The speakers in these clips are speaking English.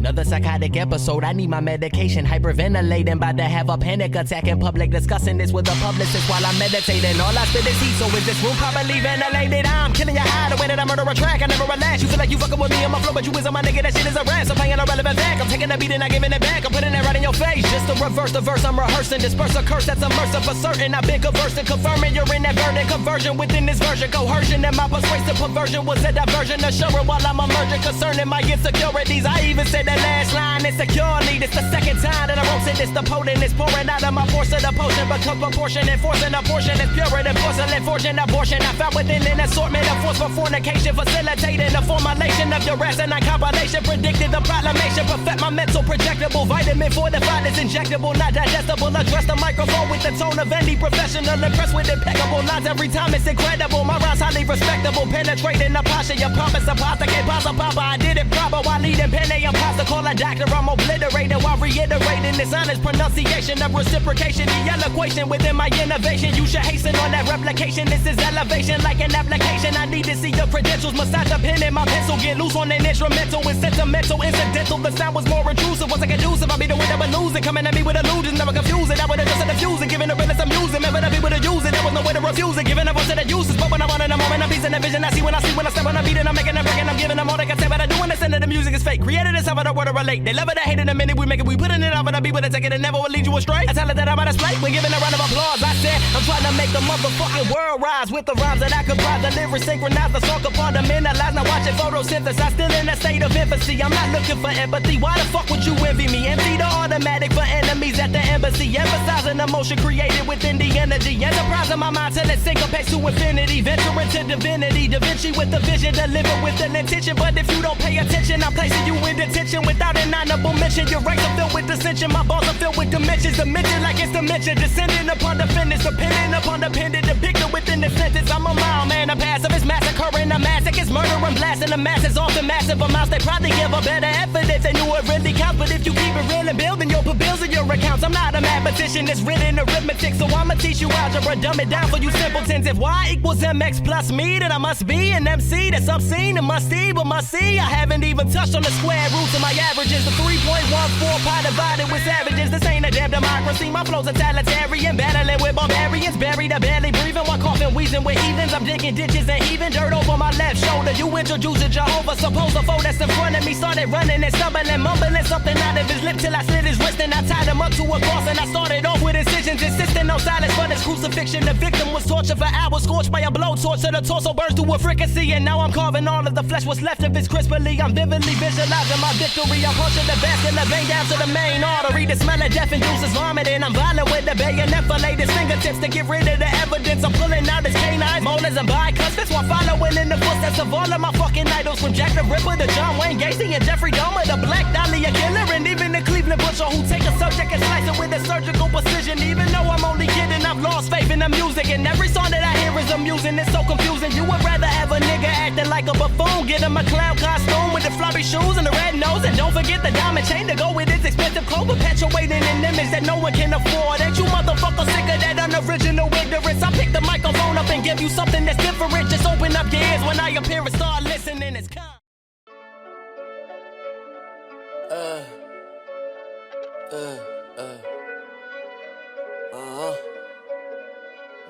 Another psychotic episode, I need my medication. Hyperventilating, about to have a panic attack in public. Discussing this with a publicist while I'm meditating. All I spit is heat, so is this room properly ventilated? I'm killing your eye the way that I murder a track. I never relax, you feel like you fucking with me on my flow, but you is on my nigga, that shit is a rap. So playing a relevant back, I'm taking the beat and not giving it back. I'm putting it right in your face, just to reverse the verse I'm rehearsing. Disperse a curse that's immersive for certain. I've been conversing, confirming you're in that verdict. Conversion within this version, coercion and my persuasive perversion was a diversion. Assuring while I'm emerging, concerning my insecurities. I even said that last line insecurely. This the second time that I wrote it. This the potent is pouring out of my force of the potion. Become proportionate, forcing a portion is purer than porcelain. Fortune abortion. I found within an assortment of force for fornication. Facilitating the formulation of your asinine compilation. Predicted the proclamation. Perfect my mental projectable. Vitamin fortified is injectable, not digestible. Address the microphone with the tone of any professional. Impressed with impeccable lines every time. It's incredible. My rhymes highly respectable. Penetrating the posture. Your pompous apostle. Can't pause a papa. I did it proper while leading pen a imposter. Call a doctor, I'm obliterating while reiterating this honest pronunciation of reciprocation. The equation within my innovation. You should hasten on that replication. This is elevation like an application. I need to see your credentials. Massage the pen and my pencil. Get loose on an instrumental and sentimental. Incidental. The sound was more intrusive. Wasn't conducive. I be the winner but losing. Coming at me with illusions. Never confusing. I would've just said diffusing. Giving the realness I'm using. Never to be able to use it. There was no way to refuse it. Giving up to the uses. But when I want in a moment, I'm piecing the vision. I see when I step on a beat and I'm making a break and I'm giving them all they can say. But I do understand that the music is fake. Created this over the word to relate. They love it, they hate it, the minute we make it, we putting it out for the people that take it and never will lead you astray. I tell it that I'm on display, we're giving a round of applause. I said, I'm trying to make the motherfucking world rise with the rhymes that I comprise. The lyrics synchronize, the song compartmentalize. Now watching photosynthesis, I'm still in a state of infancy. I'm not looking for empathy, why the fuck would you envy me? Empty the automatic for enemies at the embassy. Emphasizing emotion created within the energy. Enterprising my mind till it syncopates to infinity. Venturing to divinity, Da Vinci with the vision, deliver with an intention. But if you don't pay attention, I'm placing you in detention without an honorable mention. Your ranks are filled with dissension, my balls are filled with dimensions. Dimension like it's dimension, descending upon the finish, depending upon the pendant, depicted within the sentence. I'm a mild man, a passive, it's massacring, a massacre, it's murdering, blasting the masses off the massive amounts. They probably give a better effort if they knew it really counts. But if you keep it real and building, you'll put bills in your accounts. I'm not a mathematician, it's written arithmetic, so I'ma teach you algebra, dumb it down for you simpletons. If y equals mx plus me, then I must be an MC that's obscene and musty, but must see I haven't even touched on the square roots of my averages. The 3.14 pi divided with savages. This ain't a damn democracy. My flow's a totalitarian, battling with barbarians, buried or barely breathing while coughing, wheezing with heathens. I'm digging ditches and heaving dirt over my left shoulder. You introduced a Jehovah, suppose a foe that's in front of me started running and stumbling, mumbling something out of his lip till I slit his wrist and I tied him up to a cross and I started off with incisions, insisting on silence for this crucifixion. The victim was tortured for hours, scorched by a blowtorch till the torso burns to a fricassee, and now I'm carving all of the flesh what's left of his crisply. I'm vividly visualizing my victory. I'm punching the vascular vein down to the main artery. The smell of death induces vomiting. I'm violent with the bayonet filleted fingertips to get rid of the evidence. I'm pulling out his canines, molars and bicuspids while following in the footsteps of all of my fucking idols, from Jack the Ripper to John Wayne Gacy and Jeffrey Dahmer, the Black Dahlia killer, and even the Cleveland Butcher who take a subject and slice it with a surgical precision. Even though I'm only kidding, I've lost faith in the music, and every song that I hear is amusing. It's so confusing. You would rather have a nigga acting like a buffoon, get him a clown costume with the floppy shoes and the red nose, and don't forget the diamond chain to go with his expensive clothes, perpetuating an image that no one can afford. Ain't you motherfuckers sick of that unoriginal ignorance? I pick the microphone up and give you something that's different. Just open up your ears when I appear and start listening. It's calm.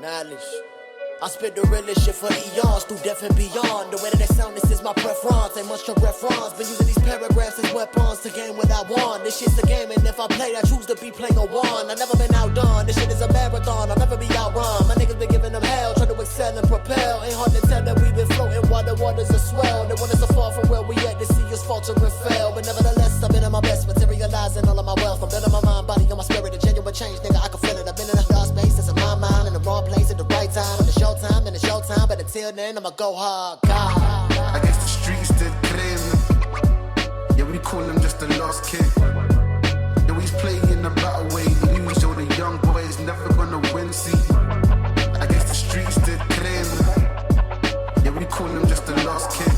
Knowledge. I spit the realest shit for eons, through death and beyond. The way that they sound, this is my preference. Ain't much to reference. Been using these paragraphs as weapons to gain what I want. This shit's a game, and if I play, I choose to be playing a one. I never been outdone. This shit is a marathon. I'll never be outrun. My niggas been giving them hell, try to excel and propel. Ain't hard to tell that we been floating while the waters are swell. They want us so far from where we at, they see us falter and fail. But nevertheless, I've been at my best, materializing all of my wealth. I'm building my mind, body, on my spirit. A genuine change, nigga, I can feel it. I've been in a dark space, that's in my mind. In the wrong place at the right time. In the showtime, in the showtime. But until then, I'ma go hard. God. I guess the streets did claim. Yeah, we call him just a lost kid. Yeah, he's playing the battle way. News show the young boys never gonna win. See, I guess the streets did claim. Yeah, we call him just a lost kid.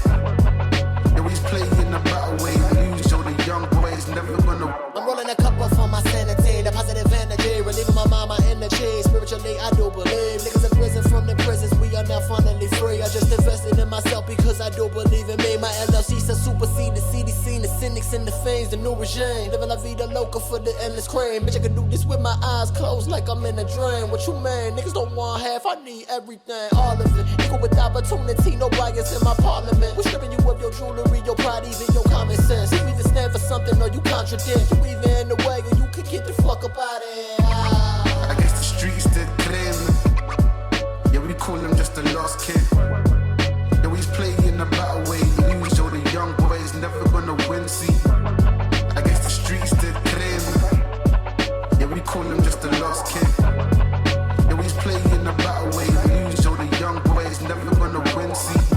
Yeah, he's playing the battle way. News show the young boys never gonna. I'm rolling a cup up for my sanity, the positive energy, relieving my mind, my energy. Spiritually, I do believe niggas in prison from the prisons. We are now finally free. I just invested in my myself because I do believe in me. My LLC's to supersede the CDC, the cynics and the fiends, the new regime. Living la vida loca for the endless cream. Bitch, I can do this with my eyes closed like I'm in a dream. What you mean? Niggas don't want half, I need everything, all of it. Equal with opportunity, no bias in my parliament. We're stripping you of your jewelry, your pride, even your common sense. You either stand for something or you contradict. You either in the way or you can get the fuck up out of here. I guess the streets did claim them. Yeah, we call him just a lost kid. Yeah, we play in the battle way. Lose, so the young boys never gonna win, see. I guess the streets did claim them. Yeah, we call him just a lost kid. Yeah, we play in the battle way. Lose, so the young boys never gonna win, see.